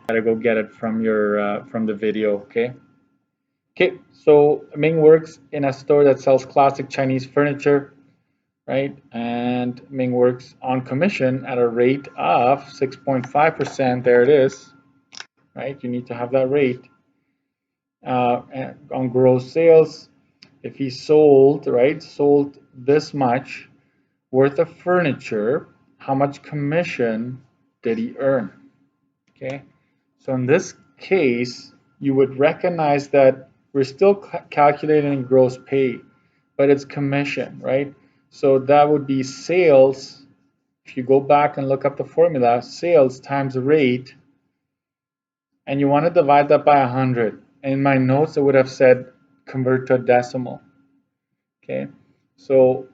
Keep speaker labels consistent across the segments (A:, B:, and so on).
A: gotta go get it from your from the video. Okay, so Ming works in a store that sells classic Chinese furniture, right? And Ming works on commission at a rate of 6.5%. There it is, right? You need to have that rate. And on gross sales, if he sold, right, sold this much worth of furniture, how much commission did he earn? Okay, so in this case, you would recognize that we're still calculating gross pay, but it's commission, right? So that would be sales. If you go back and look up the formula, sales times the rate, and you want to divide that by 100. In my notes, it would have said convert to a decimal. Okay, so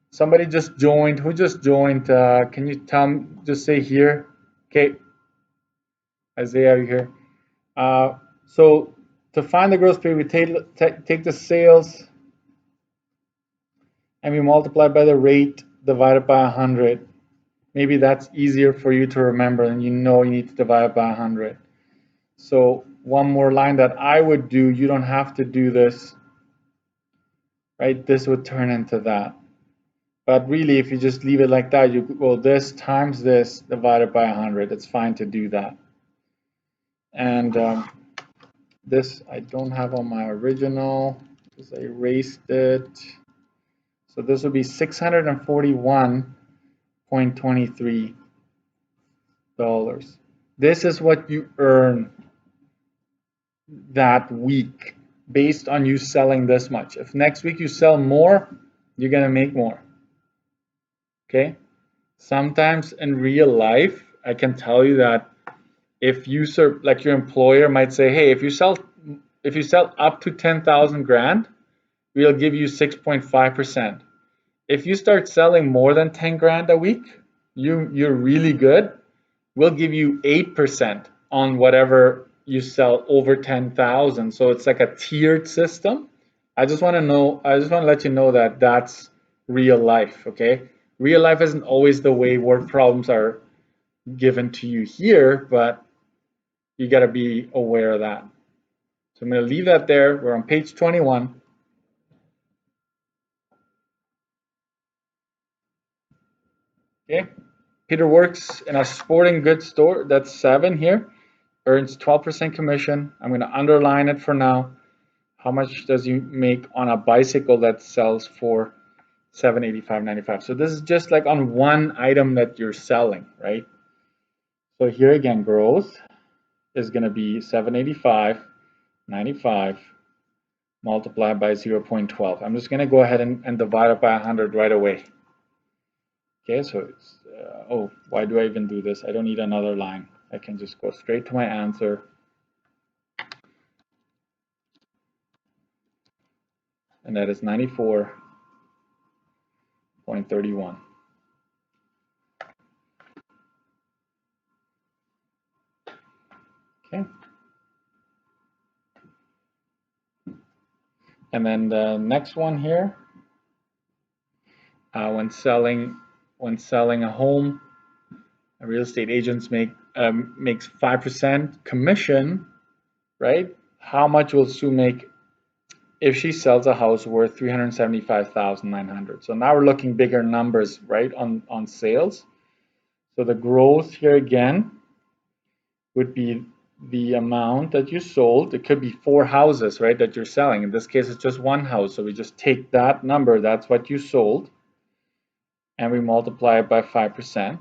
A: somebody just joined. Who just joined? Can you tell me? Just say here. Okay, Isaiah, you here? So to find the gross pay, we take the sales and we multiply by the rate divided by 100. Maybe that's easier for you to remember, and you know you need to divide it by 100. So one more line that I would do, you don't have to do this, right? This would turn into that. But really, if you just leave it like that, you go this times this divided by 100. It's fine to do that. And this I don't have on my original because I erased it. So this would be $641.23. This is what you earn that week based on you selling this much. If next week you sell more, you're gonna make more. Okay? Sometimes in real life, I can tell you that if you like your employer might say, hey, if you sell up to 10,000 grand, we'll give you 6.5%. If you start selling more than 10 grand a week, you're really good. We'll give you 8% on whatever you sell over 10,000. So it's like a tiered system. I just want to let you know that that's real life, okay? Real life isn't always the way work problems are given to you here, but you got to be aware of that. So I'm going to leave that there. We're on page 21. Okay. Peter works in a sporting goods store. That's 7 here. Earns 12% commission. I'm going to underline it for now. How much does he make on a bicycle that sells for $785.95? So this is just like on one item that you're selling, right? So here again, gross is going to be $785.95 multiplied by 0.12. I'm just going to go ahead and divide it by 100 right away. Okay, so it's, oh, why do I even do this? I don't need another line. I can just go straight to my answer. And that is 94.31. Okay. And then the next one here, when selling a home, real estate agents makes 5% commission, right? How much will Sue make if she sells a house worth $375,900? So now we're looking bigger numbers, right, on sales. So the gross here again would be the amount that you sold. It could be 4 houses, right, that you're selling. In this case, it's just 1 house. So we just take that number, that's what you sold, and we multiply it by 5%.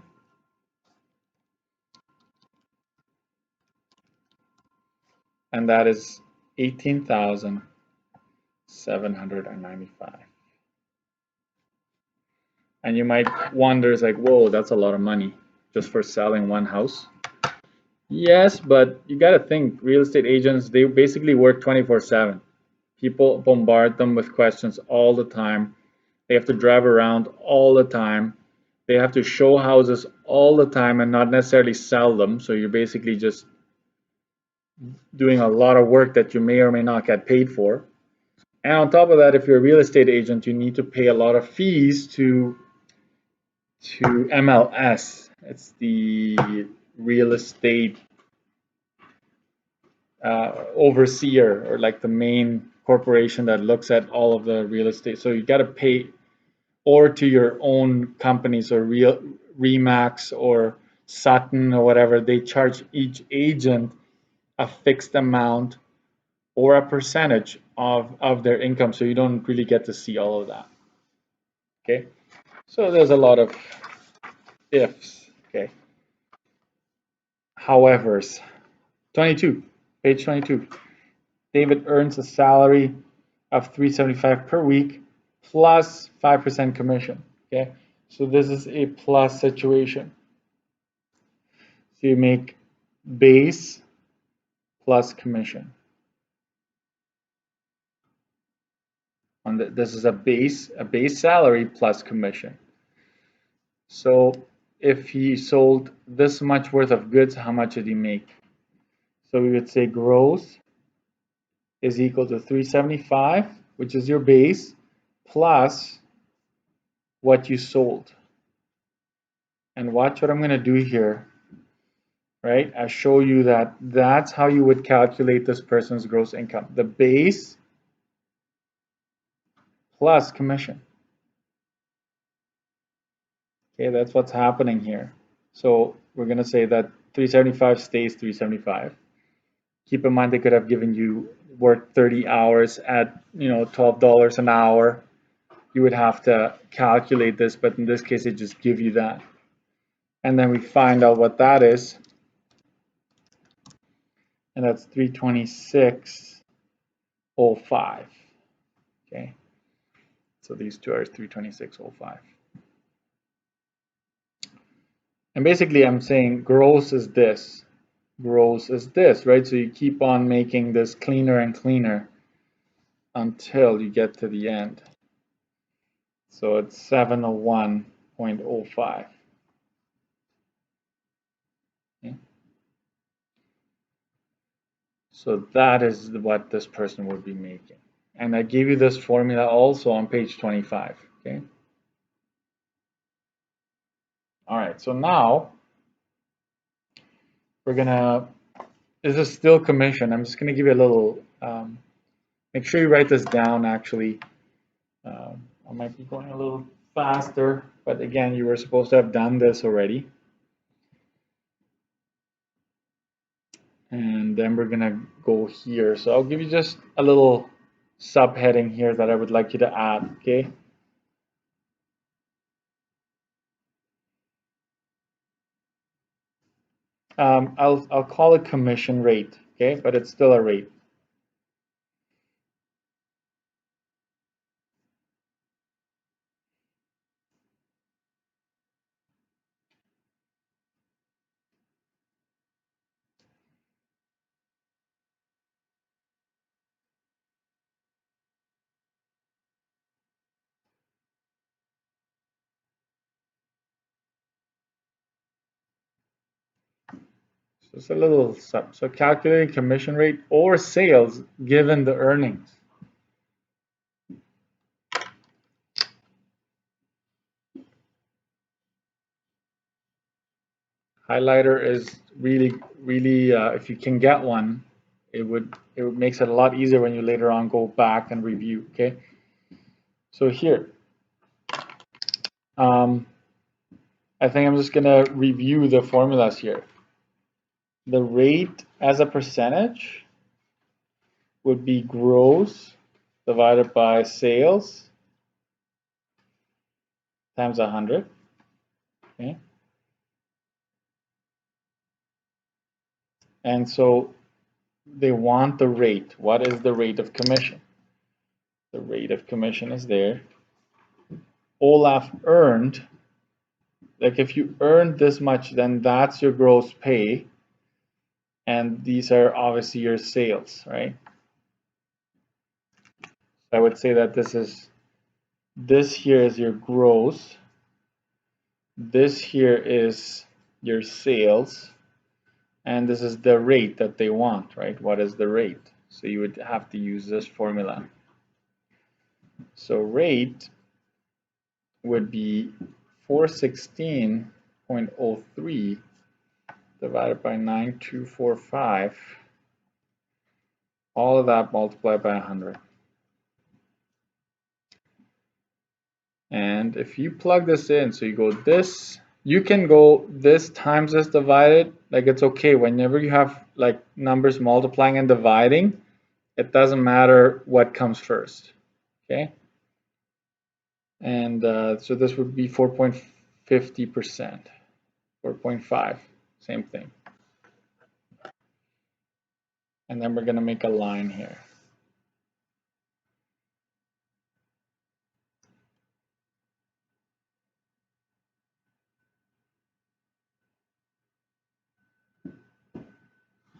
A: And that is 18,795. And you might wonder, it's like, whoa, that's a lot of money just for selling 1 house. Yes, but you got to think, real estate agents, they basically work 24/7. People bombard them with questions all the time. They have to drive around all the time. They have to show houses all the time and not necessarily sell them. So you're basically just doing a lot of work that you may or may not get paid for. And on top of that, if you're a real estate agent, you need to pay a lot of fees to MLS. It's the real estate overseer or like the main corporation that looks at all of the real estate. So you got to pay, or to your own companies, or Remax or Sutton or whatever. They charge each agent a fixed amount or a percentage of their income, so you don't really get to see all of that. Okay, so there's a lot of ifs. Okay, however's. 22, page 22. David earns a salary of $375 per week plus 5% commission. Okay, so this is a plus situation. So you make base plus commission. This is a base salary plus commission. So if he sold this much worth of goods, how much did he make? So we would say gross is equal to 375, which is your base, plus what you sold. And watch what I'm going to do here, right? I show you that that's how you would calculate this person's gross income. The base plus commission. Okay, that's what's happening here. So we're going to say that 375 stays 375. Keep in mind they could have given you work 30 hours at $12 an hour. You would have to calculate this, but in this case it just gives you that. And then we find out what that is. And that's 326.05. Okay. So these two are 326.05. And basically I'm saying gross is this. Gross is this, right? So you keep on making this cleaner and cleaner until you get to the end. So it's 701.05. Okay. So that is what this person would be making. And I gave you this formula also on page 25. Okay. All right. So now we're gonna. This is still commission. I'm just gonna give you a little. Make sure you write this down. Actually, I might be going a little faster, but again, you were supposed to have done this already. And then we're gonna go here. So I'll give you just a little subheading here that I would like you to add. Okay. I'll call it commission rate. Okay, but it's still a rate. So it's a little sub. So calculating commission rate or sales given the earnings. Highlighter is really, if you can get one, it makes it a lot easier when you later on go back and review. Okay. So here, I think I'm just gonna review the formulas here. The rate as a percentage would be gross divided by sales times 100. Okay. And so they want the rate. What is the rate of commission? The rate of commission is there. Olaf earned, like if you earned this much, then that's your gross pay. And these are obviously your sales, right? I would say that this here is your gross. This here is your sales. And this is the rate that they want, right? What is the rate? So you would have to use this formula. So rate would be 416.03 divided by 9245 All of that multiplied by 100. And if you plug this in, so you go this, you can go this times this divided, like it's okay. Whenever you have like numbers multiplying and dividing, it doesn't matter what comes first, okay? And so this would be 4.50%, 4.5, same thing. And then we're gonna make a line here.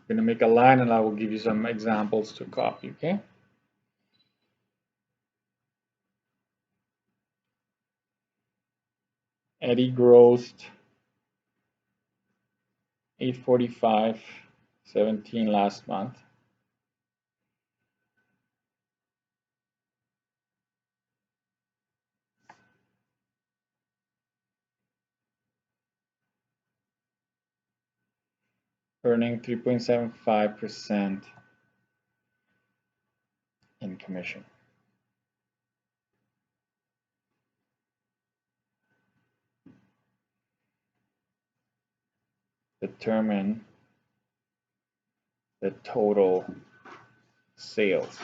A: We're gonna make a line and I will give you some examples to copy, okay? Eddie grossed 845.17 last month. Earning 3.75% in commission. Determine the total sales.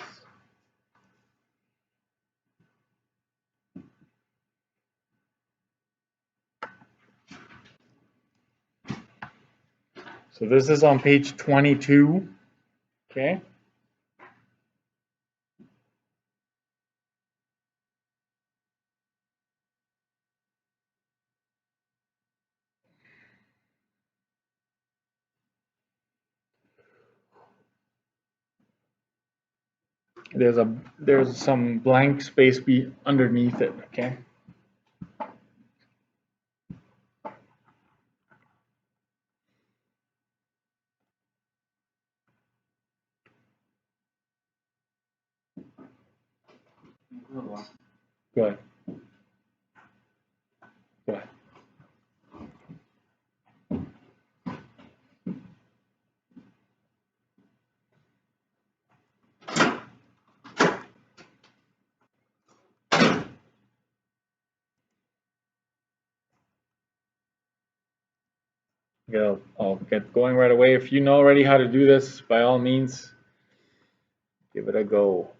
A: So this is on page 22, okay? There's some blank space underneath it, okay? Go ahead. Go ahead. I'll get going right away. If you know already how to do this, by all means, give it a go.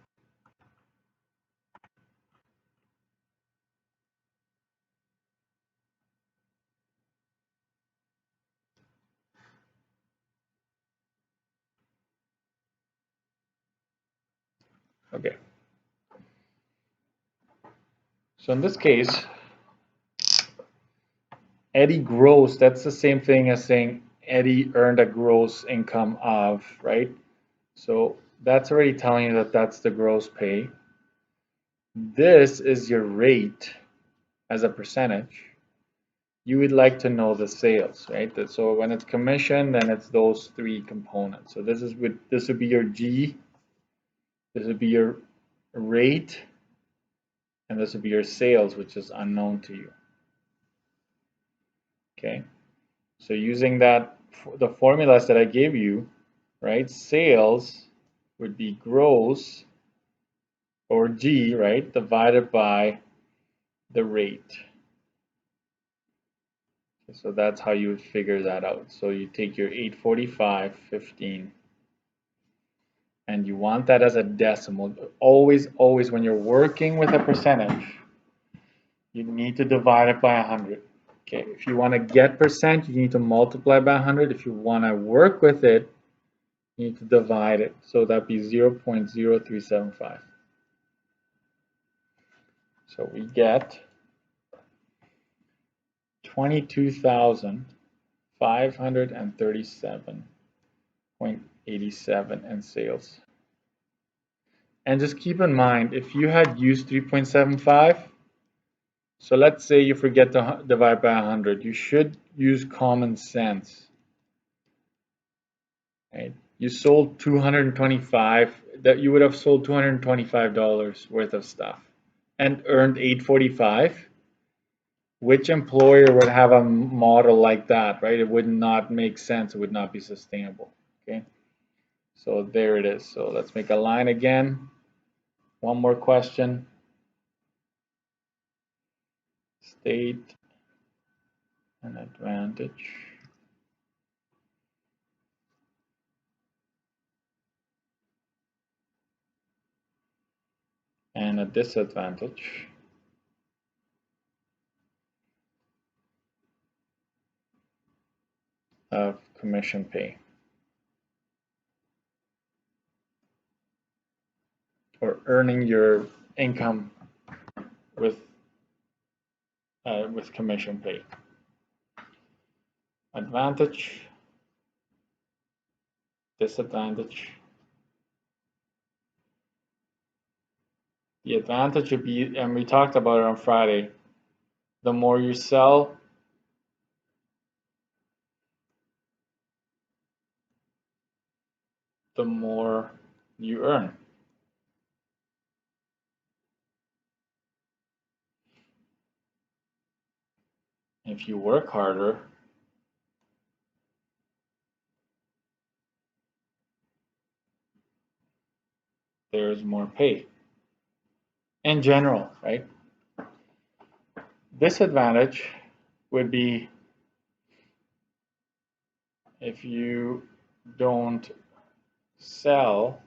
A: Okay. So in this case, Eddie gross, that's the same thing as saying Eddie earned a gross income of, right? So that's already telling you that that's the gross pay. This is your rate as a percentage. You would like to know the sales, right? So when it's commission, then it's those three components. So this would be your G, this would be your rate, and this would be your sales, which is unknown to you. Okay, so using that, the formulas that I gave you, right? Sales would be gross, or G, right, divided by the rate. Okay, so that's how you would figure that out. So you take your 845.15 and you want that as a decimal. Always when you're working with a percentage, you need to divide it by 100. Okay, if you want to get percent, you need to multiply by 100. If you want to work with it, you need to divide it. So that'd be 0.0375. So we get 22,537.87 in sales. And just keep in mind, if you had used 3.75, so let's say you forget to divide by 100, you should use common sense. Right? You sold 225, that you would have sold $225 worth of stuff and earned 845. Which employer would have a model like that, right? It would not make sense. It would not be sustainable. Okay. So there it is. So let's make a line again. One more question. State an advantage and a disadvantage of commission pay, or earning your income with commission pay. Advantage, disadvantage. The advantage would be, and we talked about it on Friday, the more you sell, the more you earn. If you work harder, there's more pay. In general, right? Disadvantage would be if you don't sell,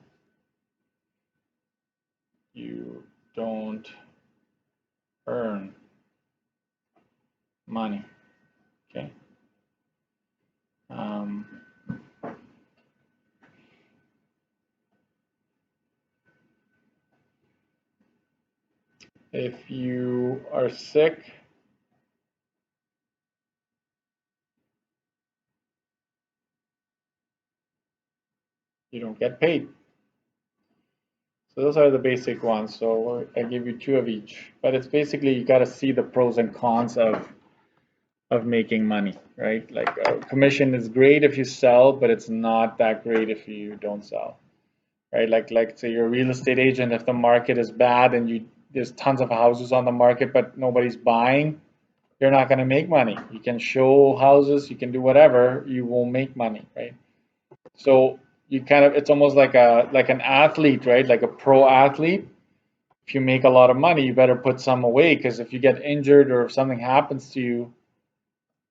A: you don't earn money. Okay. If you are sick, you don't get paid. So those are the basic ones. So I give you two of each, but it's basically you got to see the pros and cons of making money, right? Like commission is great if you sell, but it's not that great if you don't sell, right? Like say you're a real estate agent, if the market is bad and there's tons of houses on the market but nobody's buying, you're not going to make money. You can show houses, you can do whatever, you won't make money, right? So you kind of, it's almost like an athlete, right? Like a pro athlete. If you make a lot of money, you better put some away, because if you get injured or if something happens to you,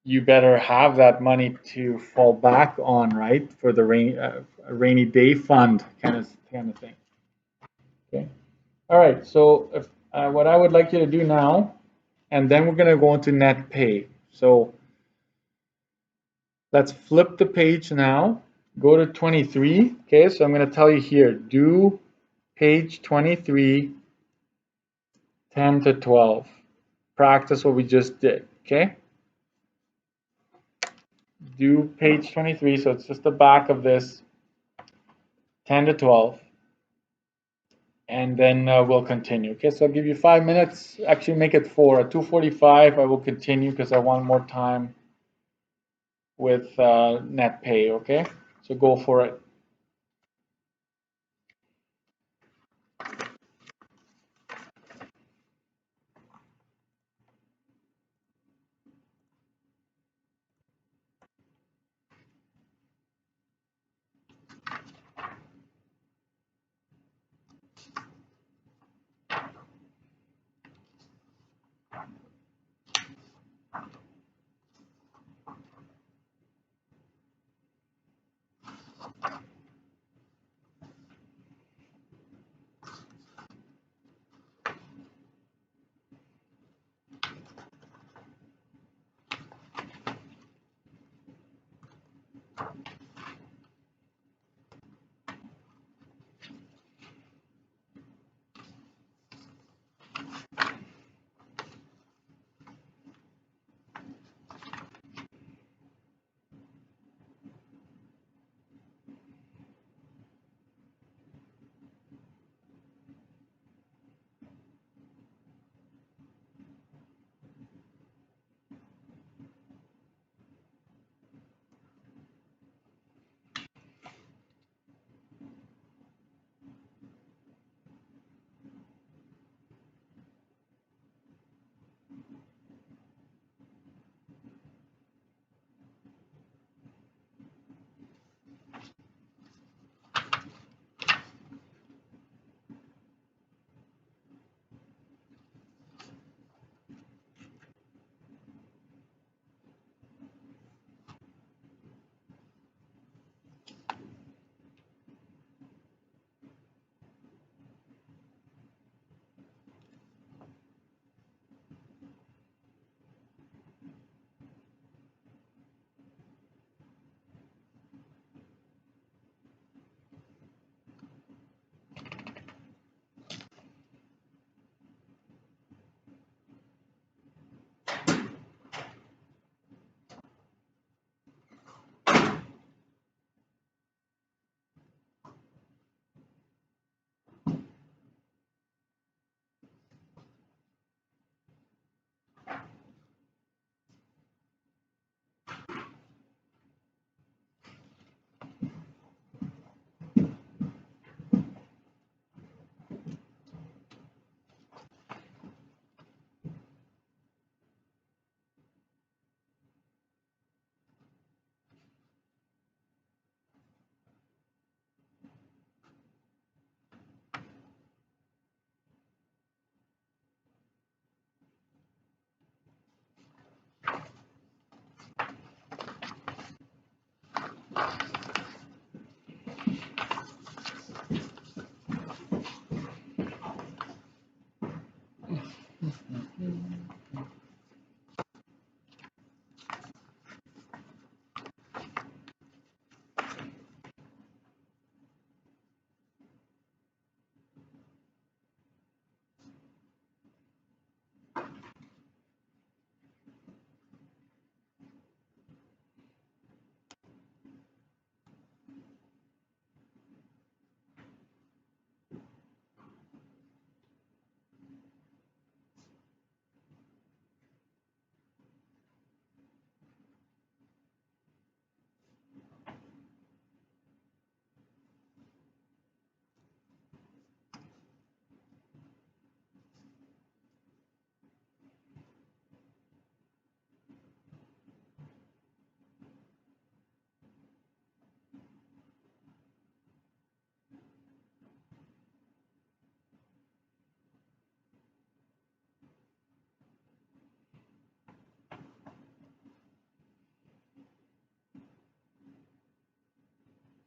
A: you better have that money to fall back on, right? For the rainy day fund kind of thing. Okay. All right. So if, what I would like you to do now, and then we're going to go into net pay. So let's flip the page now. Go to 23. Okay. So I'm going to tell you here, do page 23, 10 to 12. Practice what we just did. Okay. Do page 23. So it's just the back of this, 10 to 12. And then we'll continue. Okay, so I'll give you 5 minutes. Actually, make it 4. At 2:45, I will continue because I want more time with net pay. Okay, so go for it.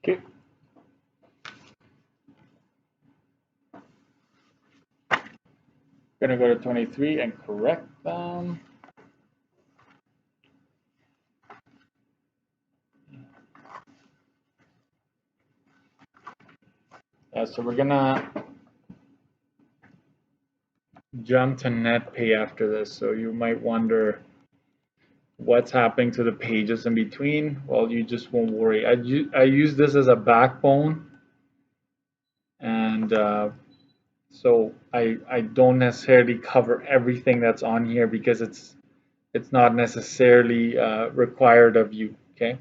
A: Okay. Gonna go to 23 and correct them. So we're gonna jump to net pay after this. So you might wonder what's happening to the pages in between. Well, you just won't worry. I use this as a backbone, and so I don't necessarily cover everything that's on here because it's not necessarily required of you. Okay,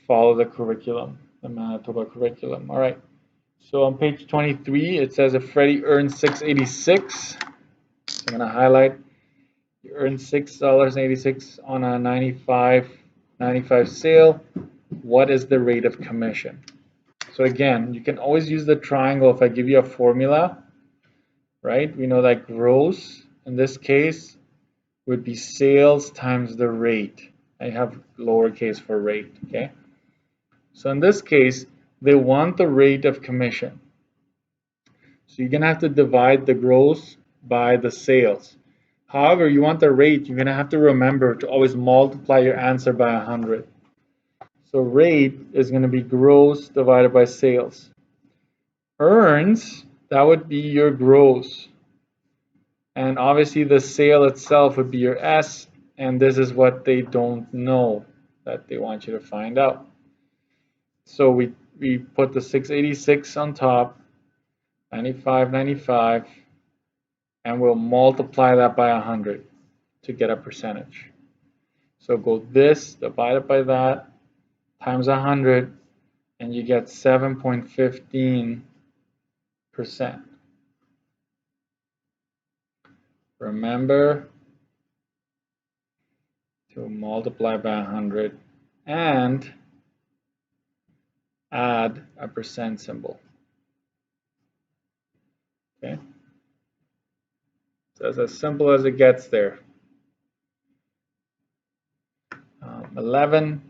A: follow the curriculum, the Manitoba curriculum. All right. So on page 23, it says if Freddie earns $6.86, so I'm gonna highlight. You earn $6.86 on a 95 sale. What is the rate of commission? So again, you can always use the triangle if I give you a formula, right? We know that gross, in this case, would be sales times the rate. I have lowercase for rate, okay? So in this case, they want the rate of commission. So you're gonna have to divide the gross by the sales. However, you want the rate, you're gonna have to remember to always multiply your answer by 100. So rate is gonna be gross divided by sales. Earns, that would be your gross. And obviously the sale itself would be your S, and this is what they don't know that they want you to find out. So we put the 686 on top, 95, and we'll multiply that by 100 to get a percentage. So go this divided by that times 100, and you get 7.15%. Remember to multiply by 100 and add a percent symbol. Okay, so it's as simple as it gets there. 11,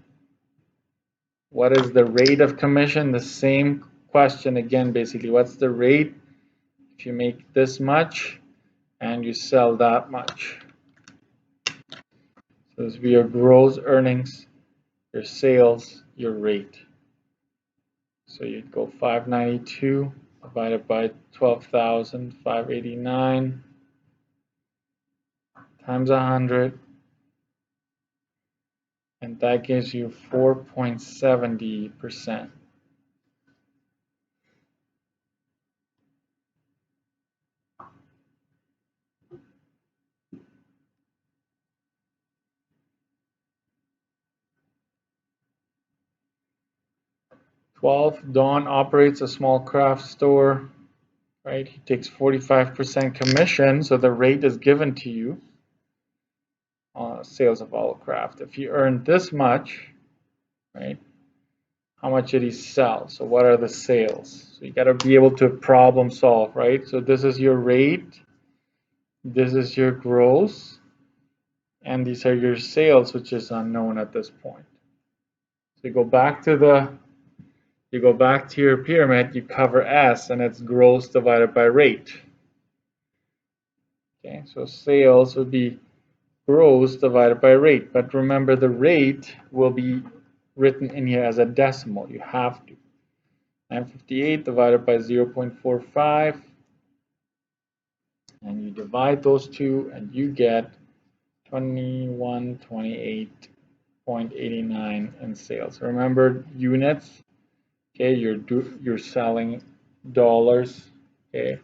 A: what is the rate of commission? The same question again, basically. What's the rate if you make this much and you sell that much? So this would be your gross earnings, your sales, your rate. So you'd go 592 divided by 12,589 times 100, and that gives you 4.70%. Don operates a small craft store, right? He takes 45% commission, so the rate is given to you on sales of all craft. If he earned this much, right? How much did he sell? So what are the sales? So you got to be able to problem solve, right? So this is your rate, this is your gross, and these are your sales, which is unknown at this point. So you go back to your pyramid, you cover S, and it's gross divided by rate. Okay, so sales would be gross divided by rate, but remember the rate will be written in here as a decimal. You have to. 958 divided by 0.45, and you divide those two, and you get 2128.89 in sales. Remember units. Okay, you're selling dollars. Okay,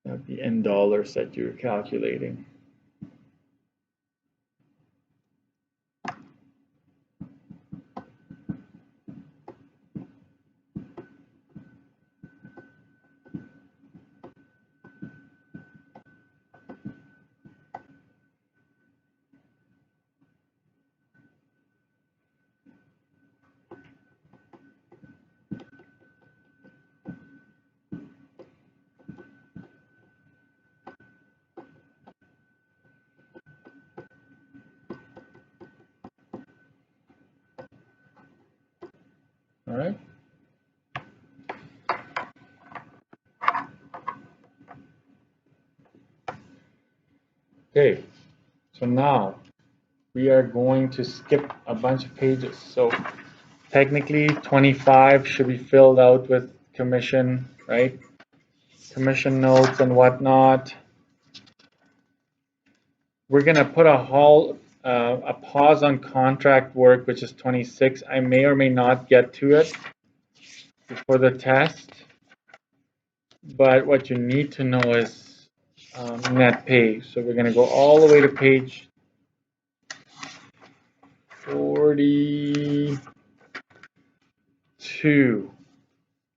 A: that'd be in dollars that you're calculating. All right. Okay, so now we are going to skip a bunch of pages. So technically 25 should be filled out with commission, right? Commission notes and whatnot. We're gonna put a pause on contract work, which is 26. I may or may not get to it before the test, but what you need to know is net pay. So we're gonna go all the way to page 42.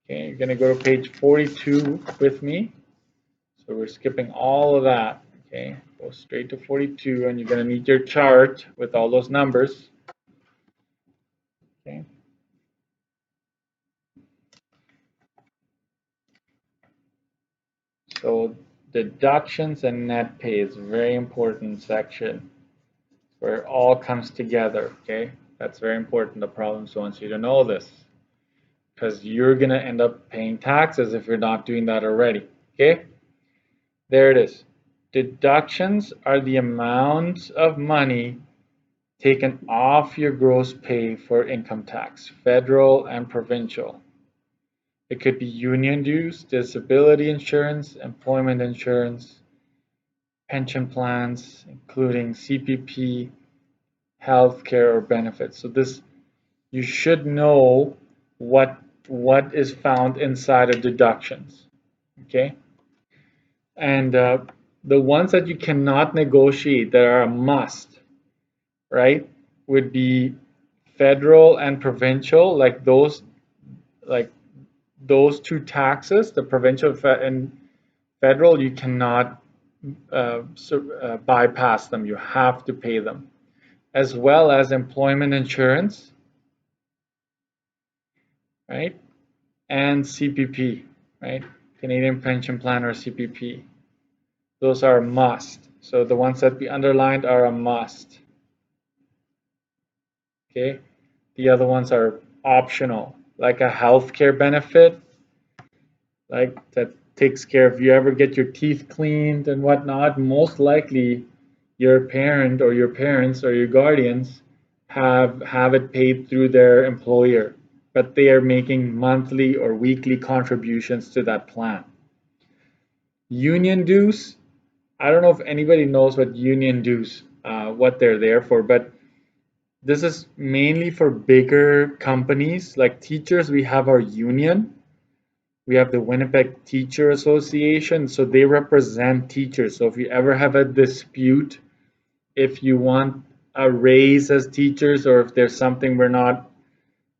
A: Okay, you're gonna go to page 42 with me. So we're skipping all of that. Okay, go straight to 42, and you're gonna need your chart with all those numbers. Okay. So deductions and net pay is a very important section where it all comes together. Okay, that's very important. The problem wants you to know this because you're gonna end up paying taxes if you're not doing that already. Okay, there it is. Deductions are the amounts of money taken off your gross pay for income tax, federal and provincial. It could be union dues, disability insurance, employment insurance, pension plans, including CPP, healthcare or benefits. So this, you should know what is found inside of deductions, okay? And the ones that you cannot negotiate that are a must, right, would be federal and provincial, like those two taxes, the provincial and federal, you cannot bypass them. You have to pay them, as well as employment insurance, right, and CPP, right, Canadian Pension Plan or CPP. Those are a must. So the ones that we underlined are a must. Okay, the other ones are optional, like a healthcare benefit, like that takes care of if you ever get your teeth cleaned and whatnot. Most likely your parent or your parents or your guardians have it paid through their employer, but they are making monthly or weekly contributions to that plan. Union dues, I don't know if anybody knows what union dues, what they're there for, but this is mainly for bigger companies. Like teachers, we have our union. We have the Winnipeg Teacher Association, so they represent teachers. So if you ever have a dispute, if you want a raise as teachers, or if there's something we're not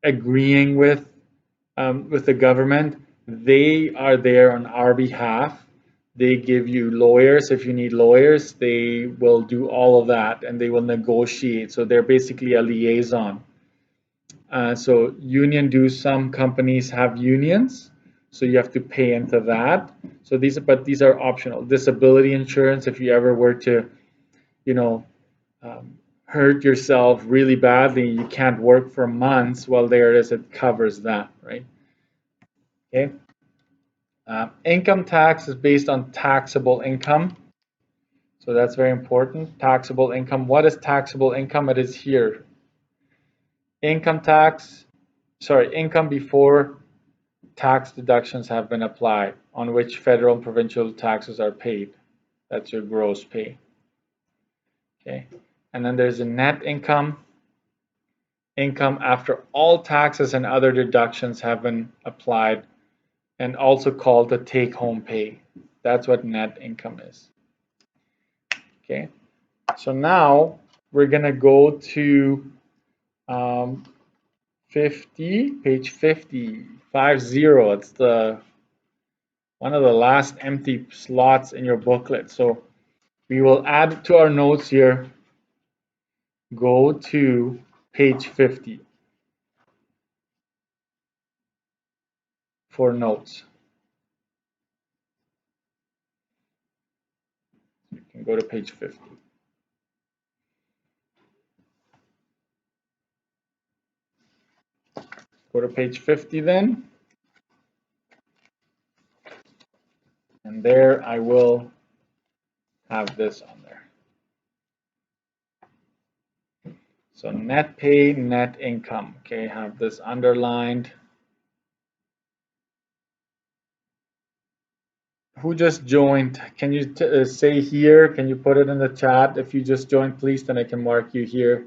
A: agreeing with the government, they are there on our behalf. They give you lawyers. If you need lawyers, they will do all of that and they will negotiate. So they're basically a liaison. So union dues, some companies have unions, so you have to pay into that. So these are optional. Disability insurance, if you ever were to, hurt yourself really badly, you can't work for months, well, there it is, it covers that, right? Okay. Income tax is based on taxable income. So that's very important. Taxable income. What is taxable income? It is here. Income before tax deductions have been applied, on which federal and provincial taxes are paid. That's your gross pay. Okay. And then there's a net income. Income after all taxes and other deductions have been applied, and also called the take-home pay. That's what net income is. Okay. So now we're gonna go to 50, page 50, 50. It's one of the last empty slots in your booklet. So we will add to our notes here. Go to page 50 for notes. You can go to page 50. go to page 50 then. And there I will have this on there. So net pay, net income. Okay, have this underlined. Who just joined? Can you say here? Can you put it in the chat if you just joined, please? Then I can mark you here.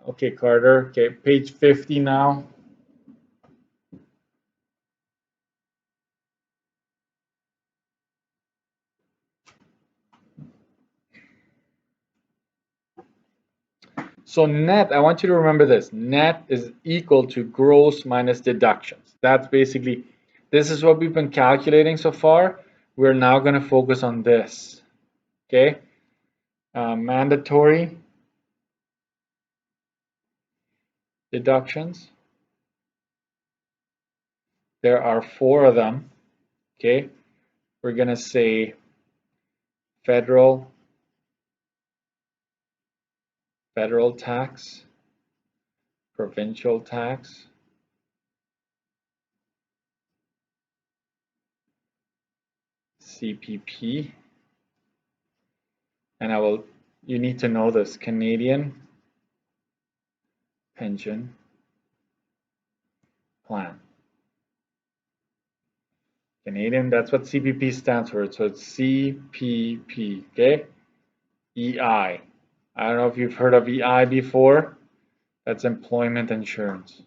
A: Okay, Carter. Okay, page 50 now. So net, I want you to remember this. Net is equal to gross minus deductions. That's basically, this is what we've been calculating so far. We're now going to focus on this. Okay, mandatory deductions. There are 4 of them. Okay, we're going to say federal tax, provincial tax, CPP, and you need to know this, Canadian pension plan. Canadian, that's what CPP stands for. So it's CPP, okay? EI. I don't know if you've heard of EI before. That's employment insurance.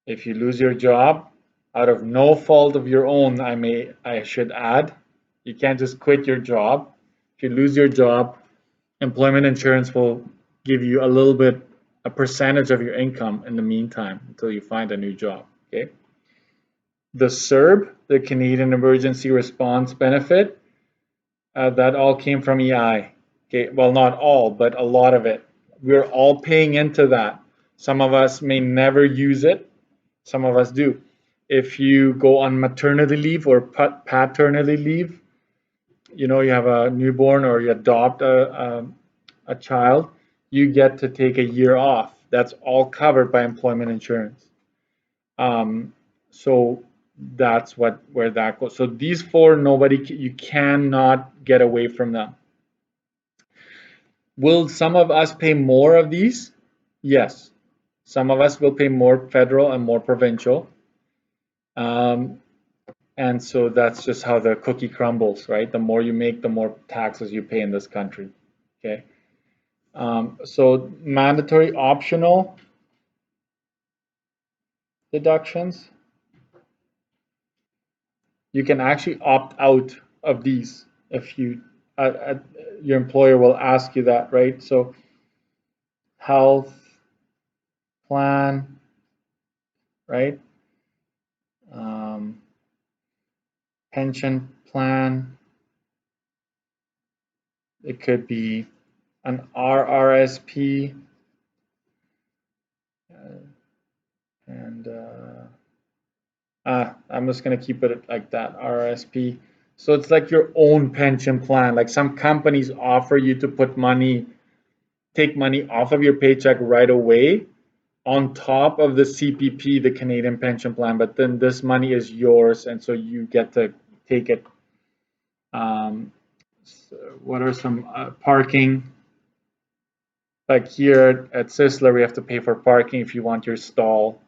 A: If you lose your job, out of no fault of your own, I should add, you can't just quit your job. If you lose your job, employment insurance will give you a percentage of your income in the meantime until you find a new job, okay? The CERB, the Canadian Emergency Response Benefit, that all came from EI. Okay, well, not all, but a lot of it. We're all paying into that. Some of us may never use it. Some of us do. If you go on maternity leave or paternity leave, you know, you have a newborn or you adopt a child, you get to take a year off. That's all covered by employment insurance. So that's where that goes. So these 4, you cannot get away from them. Will some of us pay more of these? Yes. Some of us will pay more federal and more provincial. And so that's just how the cookie crumbles, right? The more you make, the more taxes you pay in this country. Okay. So mandatory optional deductions, you can actually opt out of these if you your employer will ask you that, right? So health plan, right? Pension plan, it could be an RRSP, and I'm just going to keep it like that, RRSP. So it's like your own pension plan. Like some companies offer you to take money off of your paycheck right away on top of the CPP, the Canadian pension plan, but then this money is yours, and so you get to take it. So what are some parking? Like here at Sisler, we have to pay for parking if you want your stall.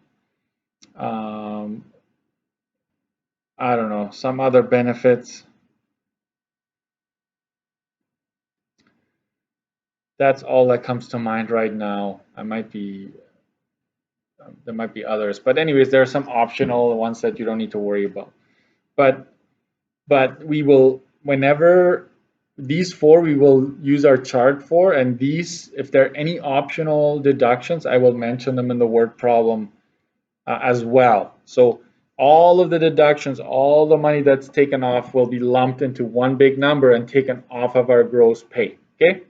A: I don't know, some other benefits. That's all that comes to mind right now. There might be others, but anyways, there are some optional ones that you don't need to worry about. But we will, whenever these 4 we will use our chart for, and these, if there are any optional deductions, I will mention them in the word problem as well. So all of the deductions, all the money that's taken off will be lumped into one big number and taken off of our gross pay, okay?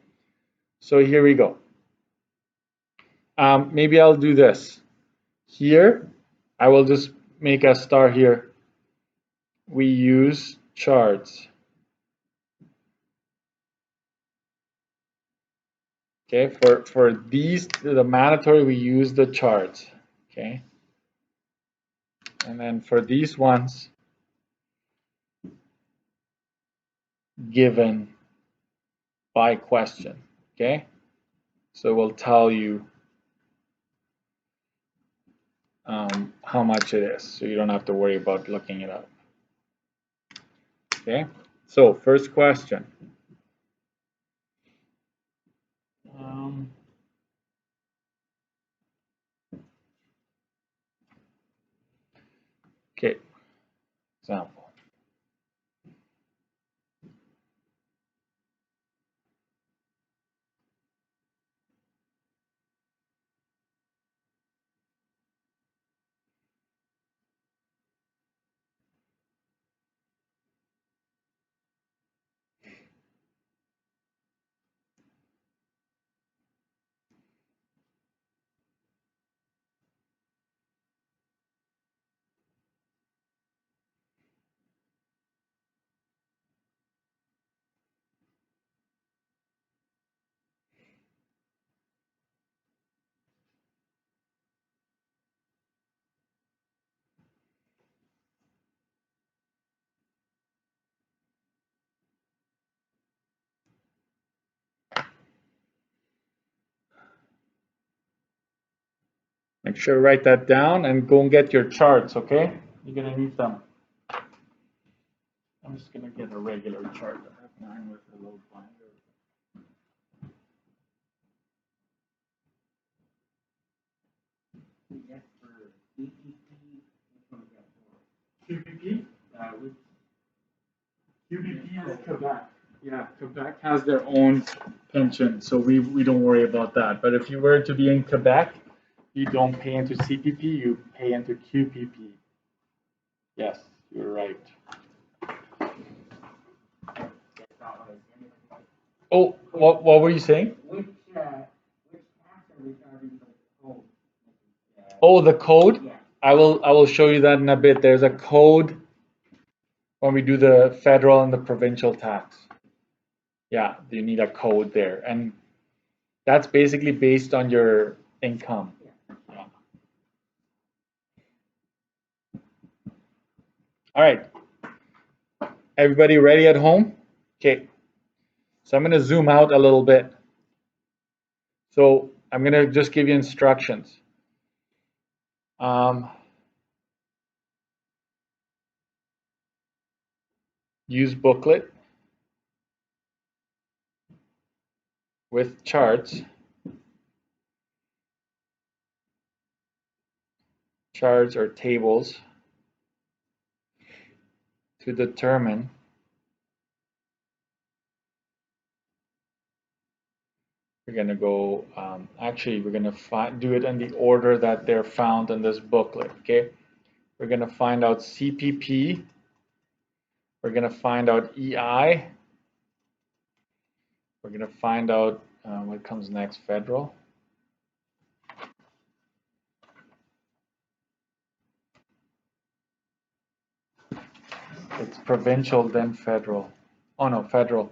A: So here we go. Maybe I'll do this. Here, I will just make a star here. We use charts. Okay, for these, the mandatory, we use the charts. Okay, and then for these ones, given by question. Okay, so we'll tell you how much it is, so you don't have to worry about looking it up. Okay, so first question. Okay, example. Make sure to write that down and go and get your charts, okay? You're gonna need them. I'm just gonna get a regular chart. I have mine with a little binder. QPP? QPP is Quebec. Yeah, Quebec has their own pension, so we don't worry about that. But if you were to be in Quebec, you don't pay into CPP, you pay into QPP. Yes, you're right. Oh, what were you saying?
B: Which tax are we charging for the code?
A: Oh, the code?
B: Yeah.
A: I will show you that in a bit. There's a code when we do the federal and the provincial tax. Yeah, you need a code there. And that's basically based on your income. Yeah. All right. Everybody ready at home? Okay. So I'm going to zoom out a little bit. So I'm going to just give you instructions. Use booklet with charts. Charts or tables to determine we're going to go, actually, we're going to do it in the order that they're found in this booklet, okay? We're going to find out CPP. We're going to find out EI. We're going to find out what comes next, federal. It's provincial, then federal. Oh no, federal.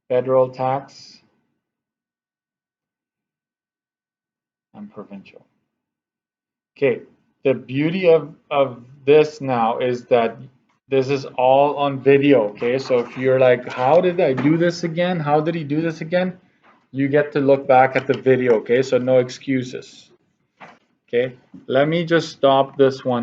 A: Federal tax and provincial. Okay, the beauty of this now is that this is all on video, okay? So if you're like, how did I do this again? How did he do this again? You get to look back at the video, okay? So no excuses. Okay, let me just stop this one.